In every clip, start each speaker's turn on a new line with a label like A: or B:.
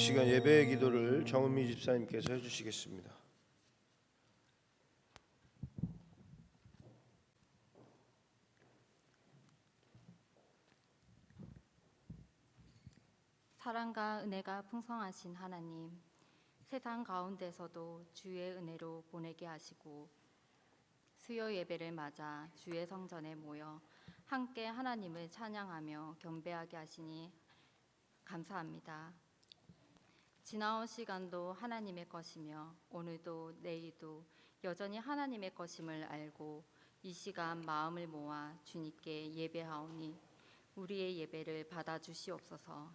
A: 시간 예배의 기도를 정은미 집사님께서 해주시겠습니다.
B: 사랑과 은혜가 풍성하신 하나님, 세상 가운데서도 주의 은혜로 보내게 하시고 수요 예배를 맞아 주의 성전에 모여 함께 하나님을 찬양하며 경배하게 하시니 감사합니다. 지나온 시간도 하나님의 것이며 오늘도 내일도 여전히 하나님의 것임을 알고 이 시간 마음을 모아 주님께 예배하오니 우리의 예배를 받아주시옵소서.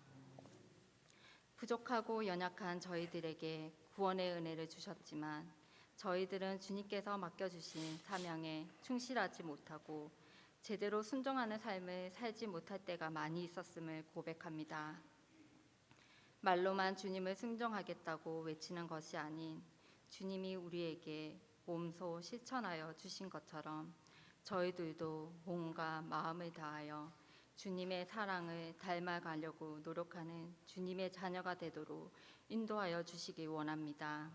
B: 부족하고 연약한 저희들에게 구원의 은혜를 주셨지만 저희들은 주님께서 맡겨주신 사명에 충실하지 못하고 제대로 순종하는 삶을 살지 못할 때가 많이 있었음을 고백합니다. 말로만 주님을 순종하겠다고 외치는 것이 아닌 주님이 우리에게 몸소 실천하여 주신 것처럼 저희들도 몸과 마음을 다하여 주님의 사랑을 닮아가려고 노력하는 주님의 자녀가 되도록 인도하여 주시기 원합니다.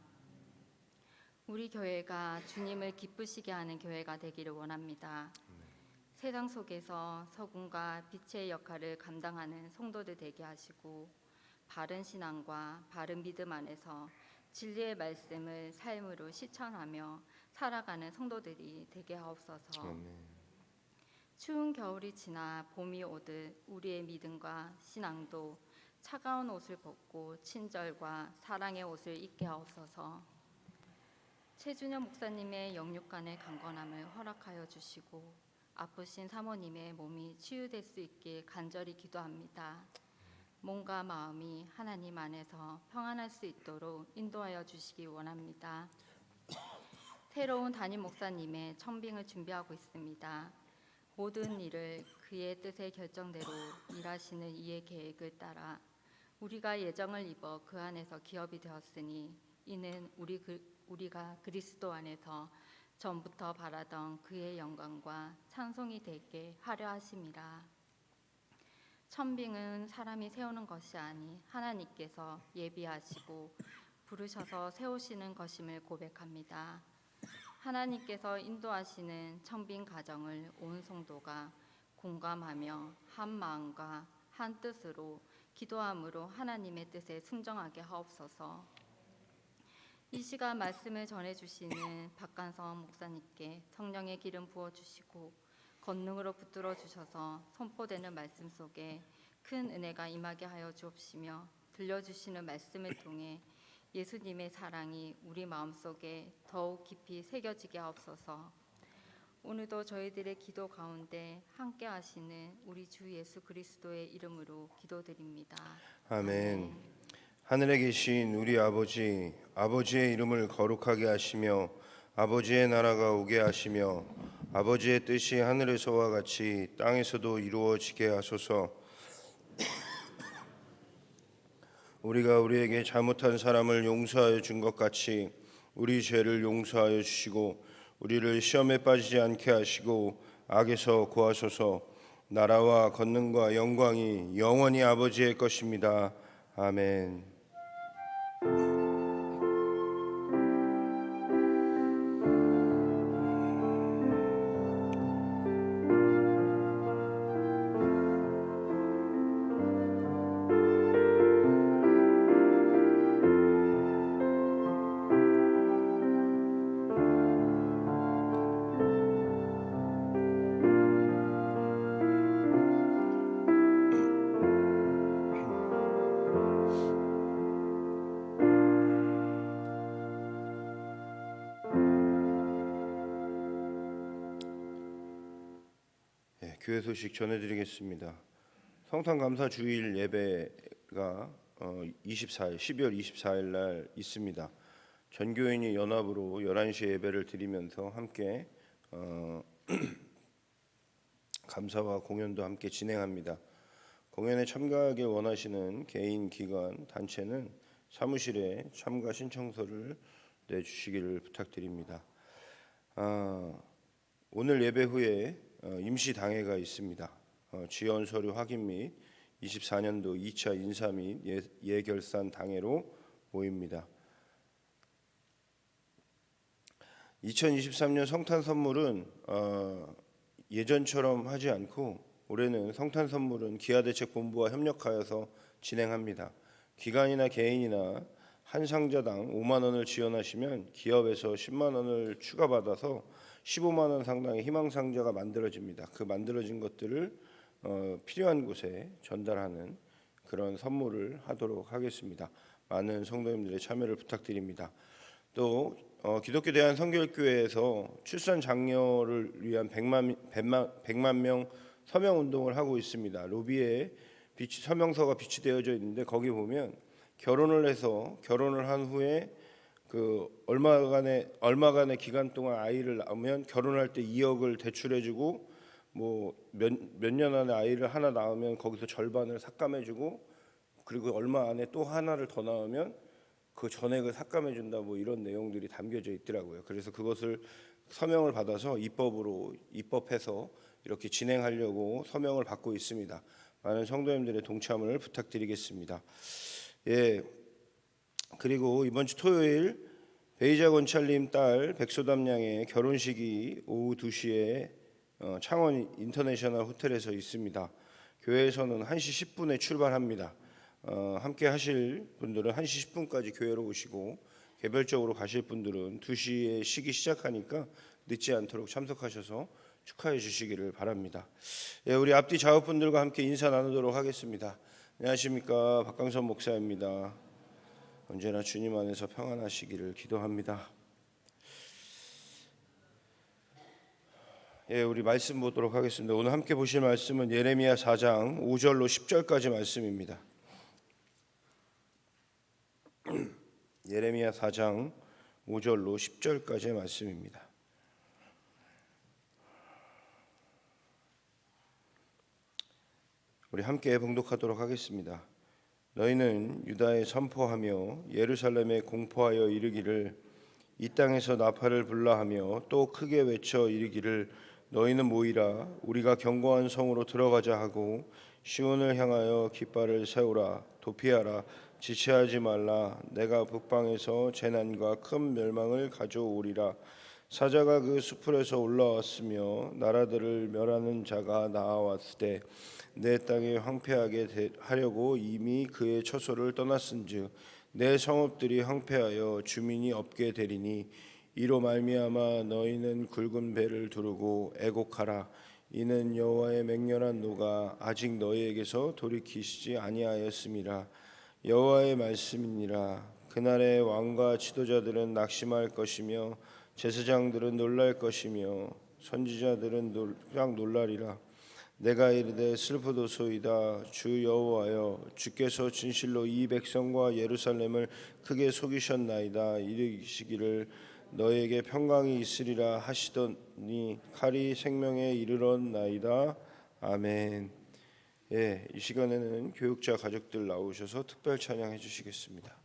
B: 우리 교회가 주님을 기쁘시게 하는 교회가 되기를 원합니다. 세상 속에서 서군과 빛의 역할을 감당하는 성도들 되게 하시고 바른 신앙과 바른 믿음 안에서 진리의 말씀을 삶으로 실천하며 살아가는 성도들이 되게 하옵소서.
A: 아멘.
B: 추운 겨울이 지나 봄이 오듯 우리의 믿음과 신앙도 차가운 옷을 벗고 친절과 사랑의 옷을 입게 하옵소서. 최준현 목사님의 영육간의 강건함을 허락하여 주시고 아프신 사모님의 몸이 치유될 수 있길 간절히 기도합니다. 몸과 마음이 하나님 안에서 평안할 수 있도록 인도하여 주시기 원합니다. 새로운 담임 목사님의 청빙을 준비하고 있습니다. 모든 일을 그의 뜻의 결정대로 일하시는 이의 계획을 따라 우리가 예정을 입어 그 안에서 기업이 되었으니 이는 우리가 그리스도 안에서 전부터 바라던 그의 영광과 찬송이 되게 하려 하심이라. 천빙은 사람이 세우는 것이 아니 하나님께서 예비하시고 부르셔서 세우시는 것임을 고백합니다. 하나님께서 인도하시는 천빙 가정을 온 성도가 공감하며 한 마음과 한 뜻으로 기도함으로 하나님의 뜻에 순종하게 하옵소서. 이 시간 말씀을 전해주시는 박간성 목사님께 성령의 기름 부어주시고 권능으로 붙들어 주셔서 선포되는 말씀 속에 큰 은혜가 임하게 하여 주옵시며 들려주시는 말씀을 통해 예수님의 사랑이 우리 마음속에 더욱 깊이 새겨지게 하옵소서. 오늘도 저희들의 기도 가운데 함께 하시는 우리 주 예수 그리스도의 이름으로 기도드립니다.
A: 아멘. 하늘에 계신 우리 아버지, 아버지의 이름을 거룩하게 하시며 아버지의 나라가 오게 하시며 아버지의 뜻이 하늘에서와 같이 땅에서도 이루어지게 하소서. 우리가 우리에게 잘못한 사람을 용서하여 준 것 같이 우리 죄를 용서하여 주시고 우리를 시험에 빠지지 않게 하시고 악에서 구하소서. 나라와 권능과 영광이 영원히 아버지의 것입니다. 아멘. 교회 소식 전해드리겠습니다. 성탄감사 주일 예배가 12월 24일 날 있습니다. 전교인이 연합으로 11시에 예배를 드리면서 함께 감사와 공연도 함께 진행합니다. 공연에 참가하길 원하시는 개인, 기관, 단체는 사무실에 참가 신청서를 내주시기를 부탁드립니다. 오늘 예배 후에 임시 당회가 있습니다. 지원 서류 확인 및 24년도 2차 인사 및 예결산 당회로 모입니다. 2023년 성탄 선물은 예전처럼 하지 않고 올해는 성탄 선물은 기아대책본부와 협력하여서 진행합니다. 기관이나 개인이나 한 상자당 5만 원을 지원하시면 기업에서 10만 원을 추가받아서 15만 원 상당의 희망상자가 만들어집니다. 그 만들어진 것들을 필요한 곳에 전달하는 그런 선물을 하도록 하겠습니다. 많은 성도님들의 참여를 부탁드립니다. 또 기독교 대한성결교회에서 출산 장려를 위한 100만 명 서명 운동을 하고 있습니다. 로비에 서명서가 비치되어져 있는데 거기 보면 결혼을 한 후에 그 얼마간의 기간 동안 아이를 낳으면 결혼할 때 2억을 대출해주고 뭐 몇 년 안에 아이를 하나 낳으면 거기서 절반을 삭감해주고 그리고 얼마 안에 또 하나를 더 낳으면 그 전액을 삭감해준다 뭐 이런 내용들이 담겨져 있더라고요. 그래서 그것을 서명을 받아서 입법해서 이렇게 진행하려고 서명을 받고 있습니다. 많은 성도님들의 동참을 부탁드리겠습니다. 예. 그리고 이번 주 토요일 베이자 권찰님 딸 백소담 양의 결혼식이 오후 2시에 창원 인터내셔널 호텔에서 있습니다. 교회에서는 1시 10분에 출발합니다. 함께 하실 분들은 1시 10분까지 교회로 오시고 개별적으로 가실 분들은 2시에 식이 시작하니까 늦지 않도록 참석하셔서 축하해 주시기를 바랍니다. 예, 우리 앞뒤 좌우분들과 함께 인사 나누도록 하겠습니다. 안녕하십니까, 박강선 목사입니다. 언제나 주님 안에서 평안하시기를 기도합니다. 예, 우리 말씀 보도록 하겠습니다. 오늘 함께 보실 말씀은 예레미야 4장 5절로 10절까지 말씀입니다. 예레미야 4장 5절로 10절까지의 말씀입니다. 우리 함께 봉독하도록 하겠습니다. 너희는 유다에 선포하며 예루살렘에 공포하여 이르기를 이 땅에서 나팔을 불라하며 또 크게 외쳐 이르기를 너희는 모이라 우리가 견고한 성으로 들어가자 하고 시온을 향하여 깃발을 세우라 도피하라 지체하지 말라 내가 북방에서 재난과 큰 멸망을 가져오리라 사자가 그 수풀에서 올라왔으며 나라들을 멸하는 자가 나아왔으되 내 땅에 황폐하게 하려고 이미 그의 처소를 떠났은즉 내 성읍들이 황폐하여 주민이 없게 되리니 이로 말미암아 너희는 굵은 배를 두르고 애곡하라 이는 여호와의 맹렬한 노가 아직 너희에게서 돌이키시지 아니하였음이라 여호와의 말씀이니라 그날에 왕과 지도자들은 낙심할 것이며 제사장들은 놀랄 것이며 선지자들은 쫙 놀라리라 내가 이르되 슬프도소이다 주 여호와여 주께서 진실로 이 백성과 예루살렘을 크게 속이셨나이다 이르시기를 너에게 평강이 있으리라 하시더니 칼이 생명에 이르렀나이다 아멘. 예, 이 시간에는 교육자 가족들 나오셔서 특별 찬양해 주시겠습니다.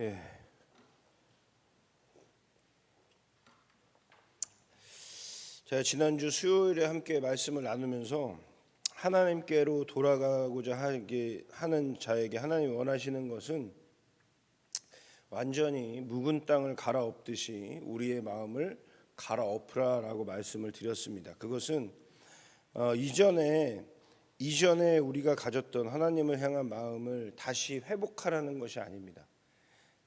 A: 예. 제가 지난주 수요일에 함께 말씀을 나누면서 하나님께로 돌아가고자 하는 자에게 하나님이 원하시는 것은 완전히 묵은 땅을 갈아엎듯이 우리의 마음을 갈아엎으라라고 말씀을 드렸습니다. 그것은 이전에 우리가 가졌던 하나님을 향한 마음을 다시 회복하라는 것이 아닙니다.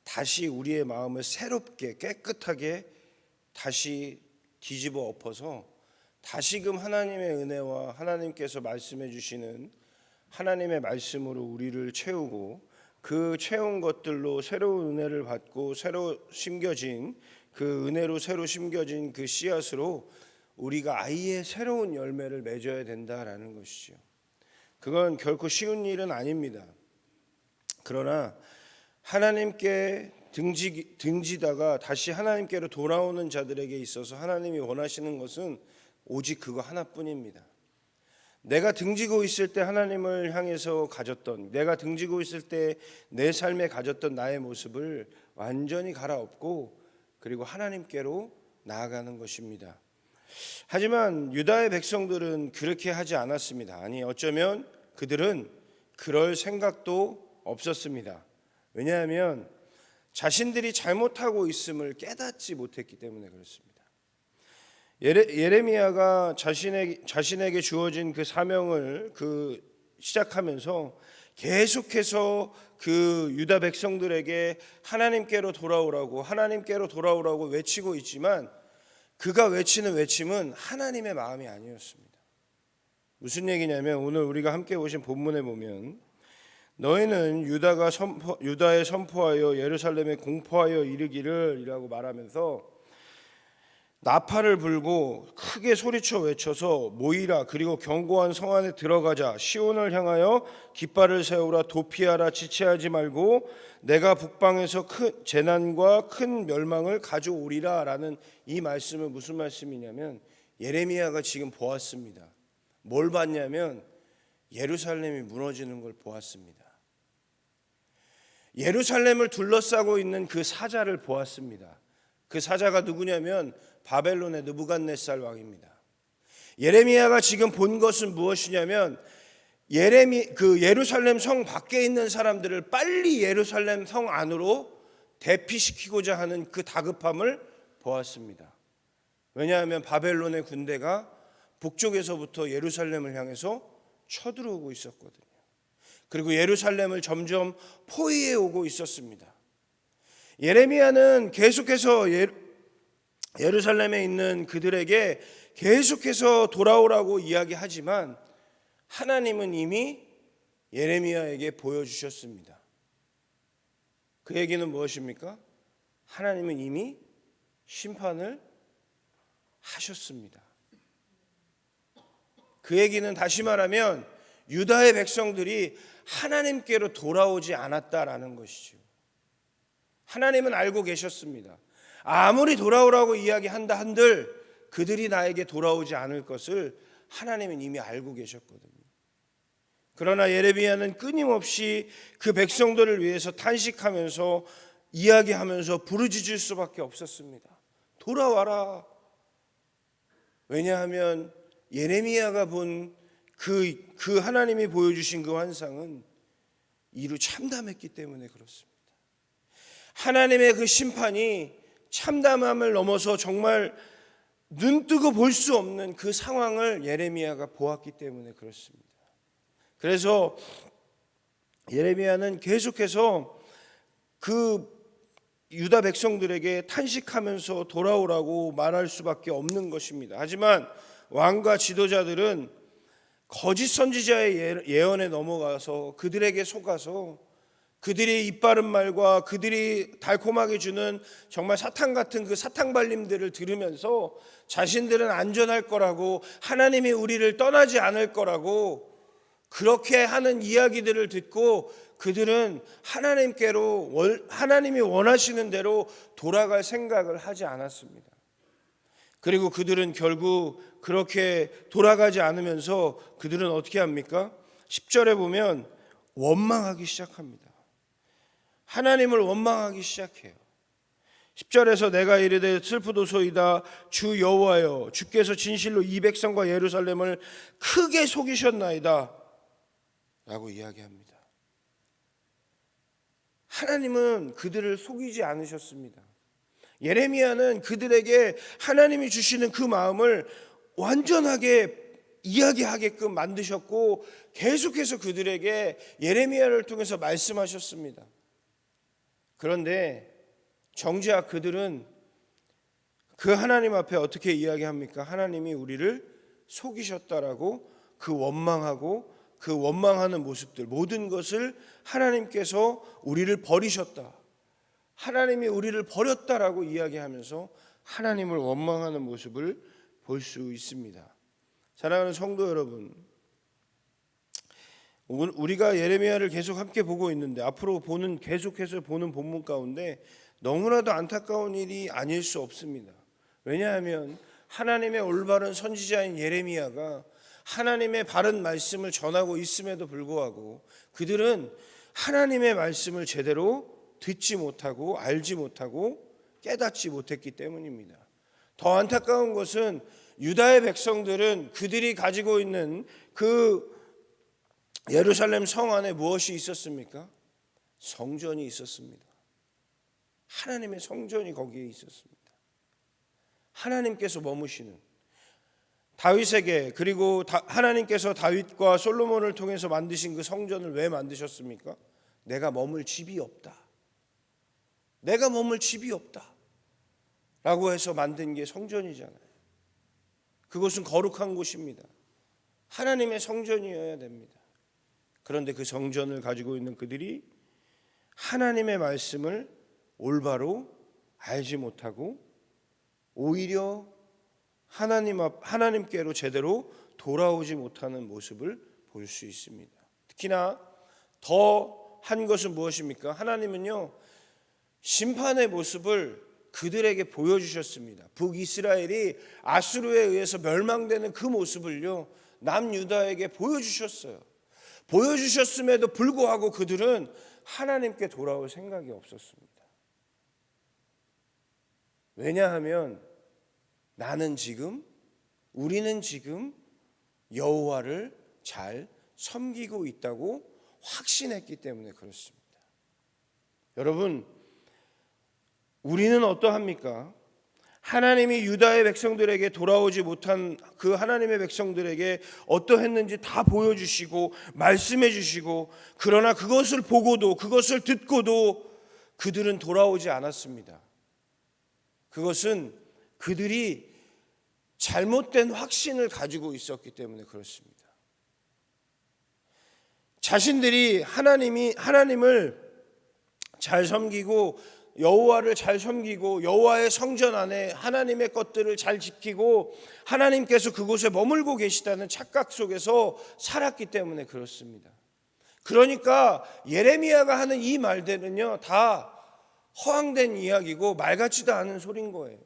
A: 다시 우리의 마음을 새롭게 깨끗하게 다시 뒤집어 엎어서 다시금 하나님의 은혜와 하나님께서 말씀해 주시는 하나님의 말씀으로 우리를 채우고 그 채운 것들로 새로운 은혜를 받고 새로 심겨진 그 은혜로 새로 심겨진 그 씨앗으로 우리가 아예 새로운 열매를 맺어야 된다라는 것이죠. 그건 결코 쉬운 일은 아닙니다. 그러나 하나님께 등지다가 다시 하나님께로 돌아오는 자들에게 있어서 하나님이 원하시는 것은 오직 그거 하나뿐입니다. 내가 등지고 있을 때 하나님을 향해서 가졌던, 내가 등지고 있을 때 내 삶에 가졌던 나의 모습을 완전히 갈아엎고 그리고 하나님께로 나아가는 것입니다. 하지만 유다의 백성들은 그렇게 하지 않았습니다. 아니, 어쩌면 그들은 그럴 생각도 없었습니다. 왜냐하면 자신들이 잘못하고 있음을 깨닫지 못했기 때문에 그렇습니다. 예레미야가 자신에게 주어진 그 사명을 시작하면서 계속해서 그 유다 백성들에게 하나님께로 돌아오라고 외치고 있지만 그가 외치는 외침은 하나님의 마음이 아니었습니다. 무슨 얘기냐면 오늘 우리가 함께 보신 본문에 보면 너희는 유다에 선포하여 예루살렘에 공포하여 이르기를 이라고 말하면서 나팔을 불고 크게 소리쳐 외쳐서 모이라, 그리고 견고한 성 안에 들어가자, 시온을 향하여 깃발을 세우라, 도피하라, 지체하지 말고 내가 북방에서 큰 재난과 큰 멸망을 가져오리라 라는 이 말씀은 무슨 말씀이냐면 예레미야가 지금 보았습니다. 뭘 봤냐면 예루살렘이 무너지는 걸 보았습니다. 예루살렘을 둘러싸고 있는 그 사자를 보았습니다. 그 사자가 누구냐면 바벨론의 느부갓네살 왕입니다. 예레미야가 지금 본 것은 무엇이냐면 예루살렘 성 밖에 있는 사람들을 빨리 예루살렘 성 안으로 대피시키고자 하는 그 다급함을 보았습니다. 왜냐하면 바벨론의 군대가 북쪽에서부터 예루살렘을 향해서 쳐들어오고 있었거든요. 그리고 예루살렘을 점점 포위해 오고 있었습니다. 예레미야는 계속해서 예루살렘에 있는 그들에게 계속해서 돌아오라고 이야기하지만 하나님은 이미 예레미야에게 보여주셨습니다. 그 얘기는 무엇입니까? 하나님은 이미 심판을 하셨습니다. 그 얘기는 다시 말하면 유다의 백성들이 하나님께로 돌아오지 않았다라는 것이죠. 하나님은 알고 계셨습니다. 아무리 돌아오라고 이야기한다 한들 그들이 나에게 돌아오지 않을 것을 하나님은 이미 알고 계셨거든요. 그러나 예레미야는 끊임없이 그 백성들을 위해서 탄식하면서 이야기하면서 부르짖을 수밖에 없었습니다. 돌아와라. 왜냐하면 예레미야가 본 그 하나님이 보여주신 그 환상은 이루 참담했기 때문에 그렇습니다. 하나님의 그 심판이 참담함을 넘어서 정말 눈뜨고 볼 수 없는 그 상황을 예레미야가 보았기 때문에 그렇습니다. 그래서 예레미야는 계속해서 그 유다 백성들에게 탄식하면서 돌아오라고 말할 수밖에 없는 것입니다. 하지만 왕과 지도자들은 거짓 선지자의 예언에 넘어가서 그들에게 속아서 그들의 입바른 말과 그들이 달콤하게 주는 정말 사탕 같은 그 사탕 발림들을 들으면서 자신들은 안전할 거라고, 하나님이 우리를 떠나지 않을 거라고 그렇게 하는 이야기들을 듣고 그들은 하나님이 원하시는 대로 돌아갈 생각을 하지 않았습니다. 그리고 그들은 결국 그렇게 돌아가지 않으면서 그들은 어떻게 합니까? 10절에 보면 원망하기 시작합니다. 하나님을 원망하기 시작해요. 10절에서 내가 이르되 슬프도소이다 주 여호와여 주께서 진실로 이 백성과 예루살렘을 크게 속이셨나이다 라고 이야기합니다. 하나님은 그들을 속이지 않으셨습니다. 예레미야는 그들에게 하나님이 주시는 그 마음을 완전하게 이야기하게끔 만드셨고 계속해서 그들에게 예레미야를 통해서 말씀하셨습니다. 그런데 정작 그들은 그 하나님 앞에 어떻게 이야기합니까? 하나님이 우리를 속이셨다라고 그 원망하고 그 원망하는 모습들, 모든 것을 하나님께서 우리를 버리셨다, 하나님이 우리를 버렸다라고 이야기하면서 하나님을 원망하는 모습을 볼 수 있습니다. 사랑하는 성도 여러분, 우리가 예레미야를 계속 함께 보고 있는데 앞으로 계속해서 보는 본문 가운데 너무나도 안타까운 일이 아닐 수 없습니다. 왜냐하면 하나님의 올바른 선지자인 예레미야가 하나님의 바른 말씀을 전하고 있음에도 불구하고 그들은 하나님의 말씀을 제대로 듣지 못하고 알지 못하고 깨닫지 못했기 때문입니다. 더 안타까운 것은 유다의 백성들은 그들이 가지고 있는 그 예루살렘 성 안에 무엇이 있었습니까? 성전이 있었습니다. 하나님의 성전이 거기에 있었습니다. 하나님께서 머무시는 다윗에게, 그리고 하나님께서 다윗과 솔로몬을 통해서 만드신 그 성전을 왜 만드셨습니까? 내가 머물 집이 없다, 내가 머물 집이 없다 라고 해서 만든 게 성전이잖아요. 그곳은 거룩한 곳입니다. 하나님의 성전이어야 됩니다. 그런데 그 성전을 가지고 있는 그들이 하나님의 말씀을 올바로 알지 못하고 오히려 하나님께로 제대로 돌아오지 못하는 모습을 볼 수 있습니다. 특히나 더 한 것은 무엇입니까? 하나님은요, 심판의 모습을 그들에게 보여주셨습니다. 북이스라엘이 아수르에 의해서 멸망되는 그 모습을요, 남유다에게 보여주셨어요. 보여주셨음에도 불구하고 그들은 하나님께 돌아올 생각이 없었습니다. 왜냐하면 우리는 지금 여호와를 잘 섬기고 있다고 확신했기 때문에 그렇습니다. 여러분, 우리는 어떠합니까? 하나님이 유다의 백성들에게 돌아오지 못한 그 하나님의 백성들에게 어떠했는지 다 보여주시고 말씀해 주시고, 그러나 그것을 보고도 그것을 듣고도 그들은 돌아오지 않았습니다. 그것은 그들이 잘못된 확신을 가지고 있었기 때문에 그렇습니다. 자신들이 하나님을 잘 섬기고 여호와를 잘 섬기고 여호와의 성전 안에 하나님의 것들을 잘 지키고 하나님께서 그곳에 머물고 계시다는 착각 속에서 살았기 때문에 그렇습니다. 그러니까 예레미야가 하는 이 말들은요, 다 허황된 이야기고 말 같지도 않은 소린 거예요.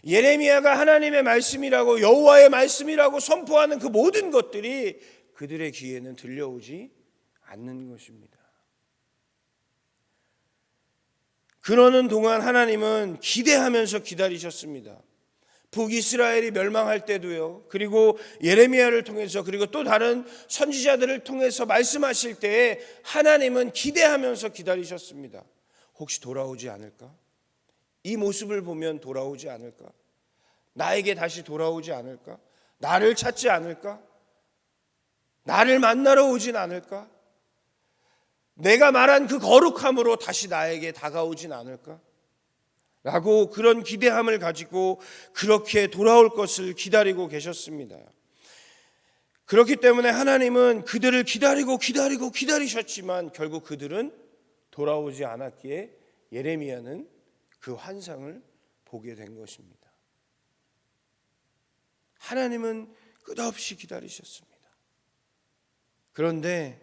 A: 예레미야가 하나님의 말씀이라고 여호와의 말씀이라고 선포하는 그 모든 것들이 그들의 귀에는 들려오지 않는 것입니다. 그러는 동안 하나님은 기대하면서 기다리셨습니다. 북이스라엘이 멸망할 때도요, 그리고 예레미야를 통해서, 그리고 또 다른 선지자들을 통해서 말씀하실 때에 하나님은 기대하면서 기다리셨습니다. 혹시 돌아오지 않을까? 이 모습을 보면 돌아오지 않을까? 나에게 다시 돌아오지 않을까? 나를 찾지 않을까? 나를 만나러 오진 않을까? 내가 말한 그 거룩함으로 다시 나에게 다가오진 않을까? 라고 그런 기대함을 가지고 그렇게 돌아올 것을 기다리고 계셨습니다. 그렇기 때문에 하나님은 그들을 기다리셨지만 결국 그들은 돌아오지 않았기에 예레미야는 그 환상을 보게 된 것입니다. 하나님은 끝없이 기다리셨습니다. 그런데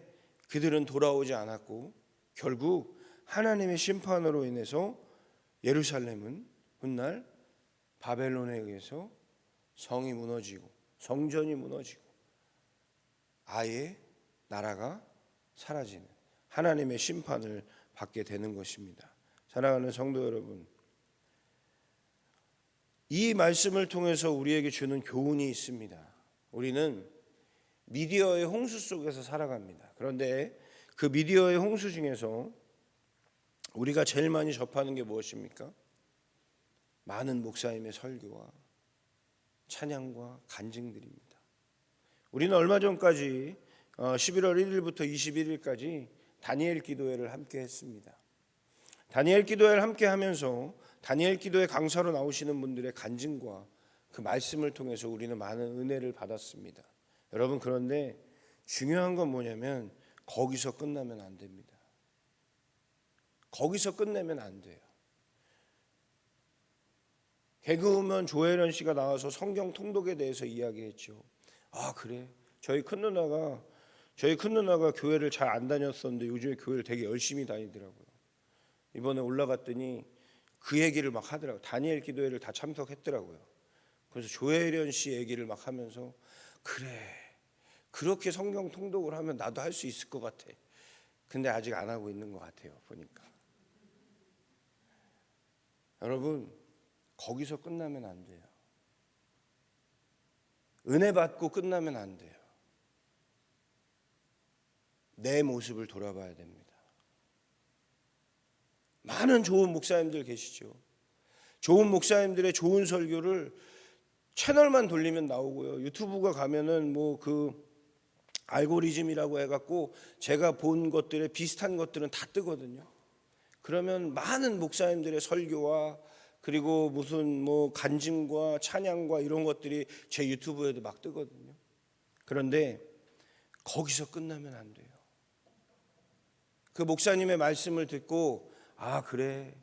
A: 그들은 돌아오지 않았고 결국 하나님의 심판으로 인해서 예루살렘은 훗날 바벨론에 의해서 성이 무너지고 성전이 무너지고 아예 나라가 사라지는 하나님의 심판을 받게 되는 것입니다. 사랑하는 성도 여러분, 이 말씀을 통해서 우리에게 주는 교훈이 있습니다. 우리는 미디어의 홍수 속에서 살아갑니다. 그런데 그 미디어의 홍수 중에서 우리가 제일 많이 접하는 게 무엇입니까? 많은 목사님의 설교와 찬양과 간증들입니다. 우리는 얼마 전까지 11월 1일부터 21일까지 다니엘 기도회를 함께 했습니다. 다니엘 기도회를 함께 하면서 다니엘 기도회 강사로 나오시는 분들의 간증과 그 말씀을 통해서 우리는 많은 은혜를 받았습니다. 여러분, 그런데 중요한 건 뭐냐면 거기서 끝나면 안 됩니다. 거기서 끝내면 안 돼요. 개그우먼 조혜련 씨가 나와서 성경 통독에 대해서 이야기했죠. 아, 그래? 저희 큰 누나가 교회를 잘 안 다녔었는데 요즘에 교회를 되게 열심히 다니더라고요. 이번에 올라갔더니 그 얘기를 막 하더라고요. 다니엘 기도회를 다 참석했더라고요. 그래서 조혜련 씨 얘기를 막 하면서 그래, 그렇게 성경 통독을 하면 나도 할 수 있을 것 같아. 근데 아직 안 하고 있는 것 같아요, 보니까. 여러분, 거기서 끝나면 안 돼요. 은혜 받고 끝나면 안 돼요. 내 모습을 돌아봐야 됩니다. 많은 좋은 목사님들 계시죠. 좋은 목사님들의 좋은 설교를 채널만 돌리면 나오고요. 유튜브가 가면은 뭐 그 알고리즘이라고 해갖고 제가 본 것들에 비슷한 것들은 다 뜨거든요. 그러면 많은 목사님들의 설교와 그리고 무슨 뭐 간증과 찬양과 이런 것들이 제 유튜브에도 막 뜨거든요. 그런데 거기서 끝나면 안 돼요. 그 목사님의 말씀을 듣고 아, 그래,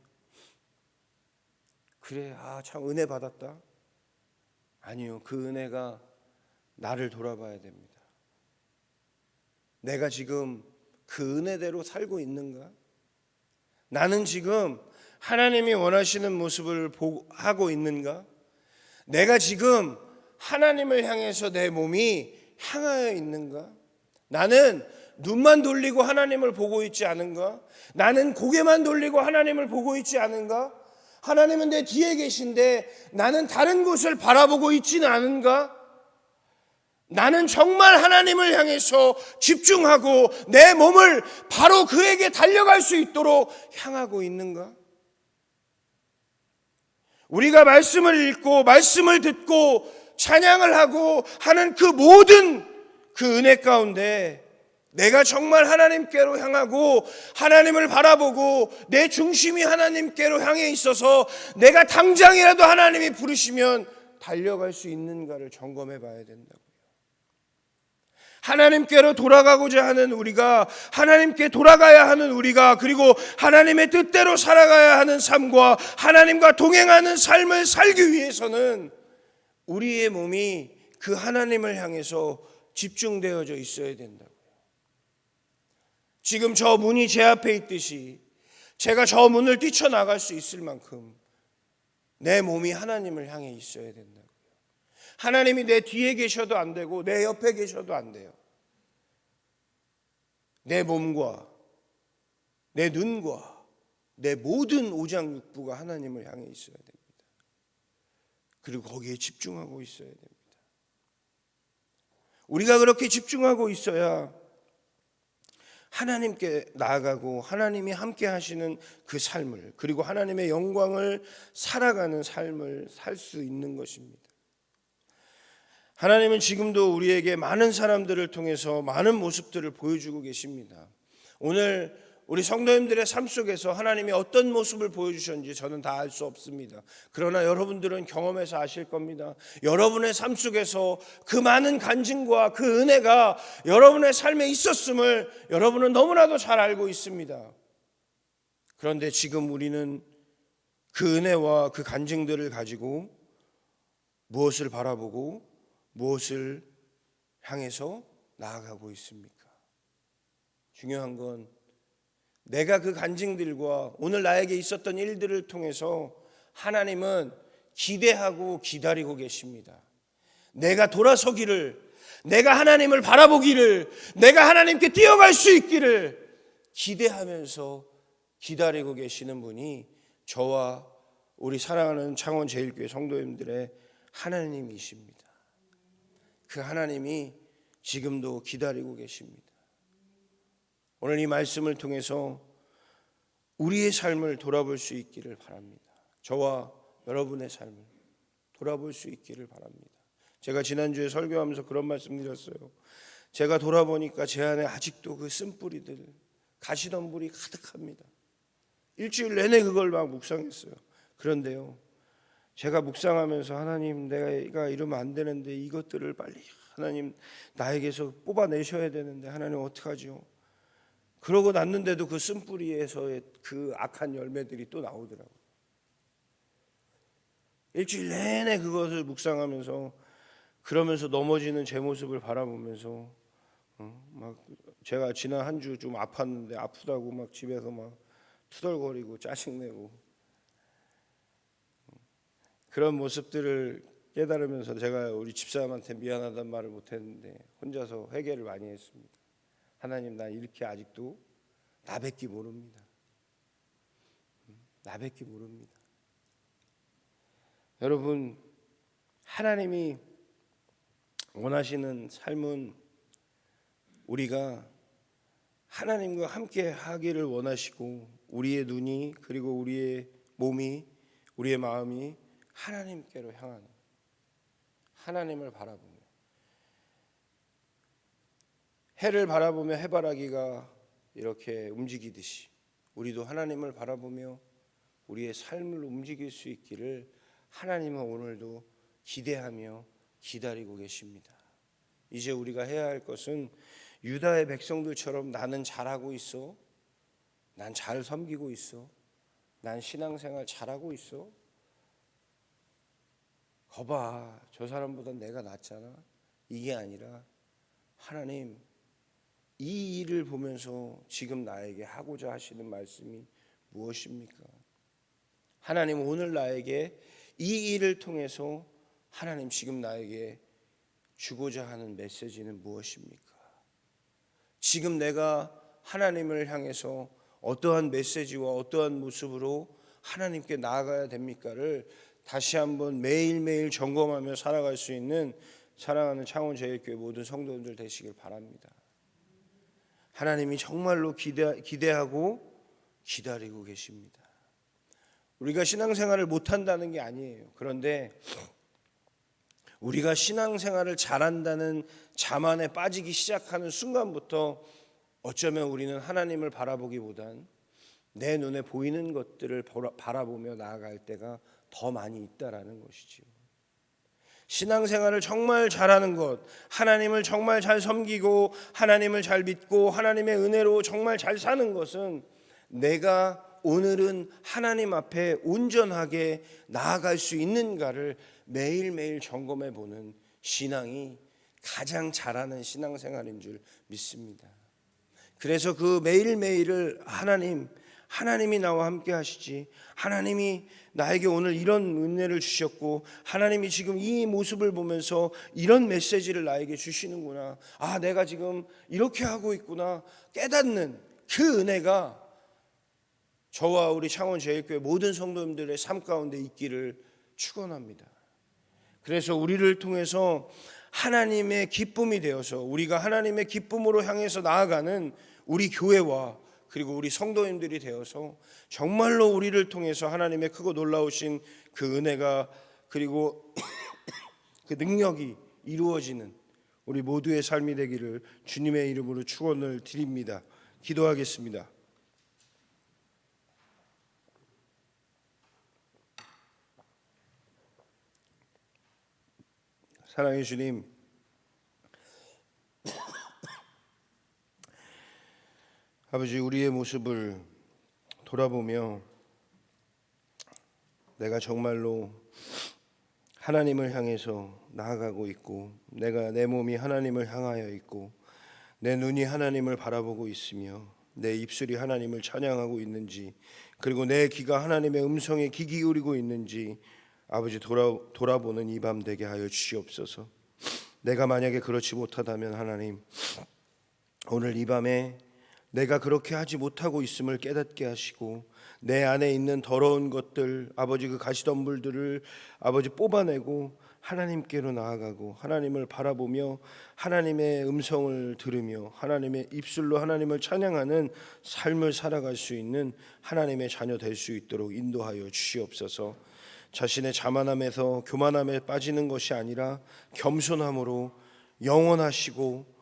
A: 아, 참 은혜 받았다. 아니요, 그 은혜가 나를 돌아봐야 됩니다. 내가 지금 그 은혜대로 살고 있는가? 나는 지금 하나님이 원하시는 모습을 하고 있는가? 내가 지금 하나님을 향해서 내 몸이 향하여 있는가? 나는 눈만 돌리고 하나님을 보고 있지 않은가? 나는 고개만 돌리고 하나님을 보고 있지 않은가? 하나님은 내 뒤에 계신데 나는 다른 곳을 바라보고 있지는 않은가? 나는 정말 하나님을 향해서 집중하고 내 몸을 바로 그에게 달려갈 수 있도록 향하고 있는가? 우리가 말씀을 읽고 말씀을 듣고 찬양을 하고 하는 그 모든 그 은혜 가운데 내가 정말 하나님께로 향하고 하나님을 바라보고 내 중심이 하나님께로 향해 있어서 내가 당장이라도 하나님이 부르시면 달려갈 수 있는가를 점검해 봐야 된다고요. 하나님께로 돌아가고자 하는 우리가, 하나님께 돌아가야 하는 우리가, 그리고 하나님의 뜻대로 살아가야 하는 삶과 하나님과 동행하는 삶을 살기 위해서는 우리의 몸이 그 하나님을 향해서 집중되어져 있어야 된다고요. 지금 저 문이 제 앞에 있듯이 제가 저 문을 뛰쳐나갈 수 있을 만큼 내 몸이 하나님을 향해 있어야 된다고요. 하나님이 내 뒤에 계셔도 안 되고 내 옆에 계셔도 안 돼요. 내 몸과 내 눈과 내 모든 오장육부가 하나님을 향해 있어야 됩니다. 그리고 거기에 집중하고 있어야 됩니다. 우리가 그렇게 집중하고 있어야 하나님께 나아가고 하나님이 함께 하시는 그 삶을, 그리고 하나님의 영광을 살아가는 삶을 살 수 있는 것입니다. 하나님은 지금도 우리에게 많은 사람들을 통해서 많은 모습들을 보여주고 계십니다. 오늘 우리 성도님들의 삶 속에서 하나님이 어떤 모습을 보여주셨는지 저는 다 알 수 없습니다. 그러나 여러분들은 경험해서 아실 겁니다. 여러분의 삶 속에서 그 많은 간증과 그 은혜가 여러분의 삶에 있었음을 여러분은 너무나도 잘 알고 있습니다. 그런데 지금 우리는 그 은혜와 그 간증들을 가지고 무엇을 바라보고 무엇을 향해서 나아가고 있습니까? 중요한 건 내가 그 간증들과 오늘 나에게 있었던 일들을 통해서 하나님은 기대하고 기다리고 계십니다. 내가 돌아서기를, 내가 하나님을 바라보기를, 내가 하나님께 뛰어갈 수 있기를 기대하면서 기다리고 계시는 분이 저와 우리 사랑하는 창원제일교회 성도님들의 하나님이십니다. 그 하나님이 지금도 기다리고 계십니다. 오늘 이 말씀을 통해서 우리의 삶을 돌아볼 수 있기를 바랍니다. 저와 여러분의 삶을 돌아볼 수 있기를 바랍니다. 제가 지난주에 설교하면서 그런 말씀 드렸어요. 제가 돌아보니까 제 안에 아직도 그 쓴뿌리들, 가시덤불이 가득합니다. 일주일 내내 그걸 막 묵상했어요. 그런데요, 제가 묵상하면서 하나님, 내가 이러면 안 되는데 이것들을 빨리 하나님 나에게서 뽑아내셔야 되는데 하나님 어떡하죠? 그러고 났는데도 그 쓴뿌리에서의 그 악한 열매들이 또 나오더라고요. 일주일 내내 그것을 묵상하면서 그러면서 넘어지는 제 모습을 바라보면서 막 제가 지난 한 주 좀 아팠는데 아프다고 막 집에서 막 투덜거리고 짜증내고 그런 모습들을 깨달으면서 제가 우리 집사람한테 미안하다는 말을 못했는데 혼자서 회개를 많이 했습니다. 하나님, 나 이렇게 아직도 나밖에 모릅니다. 나밖에 모릅니다. 여러분, 하나님이 원하시는 삶은 우리가 하나님과 함께 하기를 원하시고 우리의 눈이 그리고 우리의 몸이 우리의 마음이 하나님께로 향하는, 하나님을 바라보며 해를 바라보며 해바라기가 이렇게 움직이듯이 우리도 하나님을 바라보며 우리의 삶을 움직일 수 있기를 하나님은 오늘도 기대하며 기다리고 계십니다. 이제 우리가 해야 할 것은 유다의 백성들처럼 나는 잘하고 있어, 난 잘 섬기고 있어, 난 신앙생활 잘하고 있어, 거봐 저 사람보다 내가 낫잖아, 이게 아니라 하나님, 이 일을 보면서 지금 나에게 하고자 하시는 말씀이 무엇입니까? 하나님, 오늘 나에게 이 일을 통해서 하나님 지금 나에게 주고자 하는 메시지는 무엇입니까? 지금 내가 하나님을 향해서 어떠한 메시지와 어떠한 모습으로 하나님께 나아가야 됩니까를 다시 한번 매일매일 점검하며 살아갈 수 있는 사랑하는 창원제일교회 모든 성도님들 되시길 바랍니다. 하나님이 정말로 기대하고 기다리고 계십니다. 우리가 신앙생활을 못한다는 게 아니에요. 그런데 우리가 신앙생활을 잘한다는 자만에 빠지기 시작하는 순간부터 어쩌면 우리는 하나님을 바라보기보단 내 눈에 보이는 것들을 바라보며 나아갈 때가 더 많이 있다라는 것이지요. 신앙생활을 정말 잘하는 것, 하나님을 정말 잘 섬기고 하나님을 잘 믿고 하나님의 은혜로 정말 잘 사는 것은 내가 오늘은 하나님 앞에 온전하게 나아갈 수 있는가를 매일매일 점검해 보는 신앙이 가장 잘하는 신앙생활인 줄 믿습니다. 그래서 그 매일매일을 하나님이 나와 함께 하시지, 하나님이 나에게 오늘 이런 은혜를 주셨고 하나님이 지금 이 모습을 보면서 이런 메시지를 나에게 주시는구나, 아 내가 지금 이렇게 하고 있구나 깨닫는 그 은혜가 저와 우리 창원제일교회 모든 성도님들의 삶 가운데 있기를 축원합니다. 그래서 우리를 통해서 하나님의 기쁨이 되어서 우리가 하나님의 기쁨으로 향해서 나아가는 우리 교회와 그리고 우리 성도님들이 되어서 정말로 우리를 통해서 하나님의 크고 놀라우신 그 은혜가 그리고 그 능력이 이루어지는 우리 모두의 삶이 되기를 주님의 이름으로 축원을 드립니다. 기도하겠습니다. 사랑의 주님, 아버지, 우리의 모습을 돌아보며 내가 정말로 하나님을 향해서 나아가고 있고, 내 몸이 하나님을 향하여 있고, 내 눈이 하나님을 바라보고 있으며, 내 입술이 하나님을 찬양하고 있는지, 그리고 내 귀가 하나님의 음성에 귀 기울이고 있는지 아버지 돌아보는 이 밤 되게 하여 주시옵소서. 내가 만약에 그렇지 못하다면 하나님, 오늘 이 밤에 내가 그렇게 하지 못하고 있음을 깨닫게 하시고, 내 안에 있는 더러운 것들, 아버지 그 가시덤불들을 아버지 뽑아내고 하나님께로 나아가고, 하나님을 바라보며 하나님의 음성을 들으며 하나님의 입술로 하나님을 찬양하는 삶을 살아갈 수 있는 하나님의 자녀 될 수 있도록 인도하여 주시옵소서. 자신의 자만함에서 교만함에 빠지는 것이 아니라 겸손함으로 영원하시고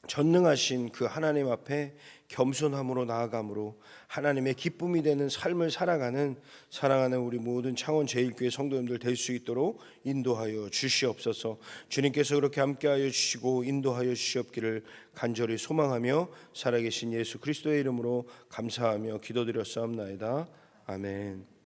A: 전능하신 그 하나님 앞에 겸손함으로 나아감으로 하나님의 기쁨이 되는 삶을 살아가는 사랑하는 우리 모든 창원 제일교회 성도님들 될 수 있도록 인도하여 주시옵소서. 주님께서 그렇게 함께하여 주시고 인도하여 주시옵기를 간절히 소망하며 살아계신 예수 그리스도의 이름으로 감사하며 기도드렸사옵나이다. 아멘.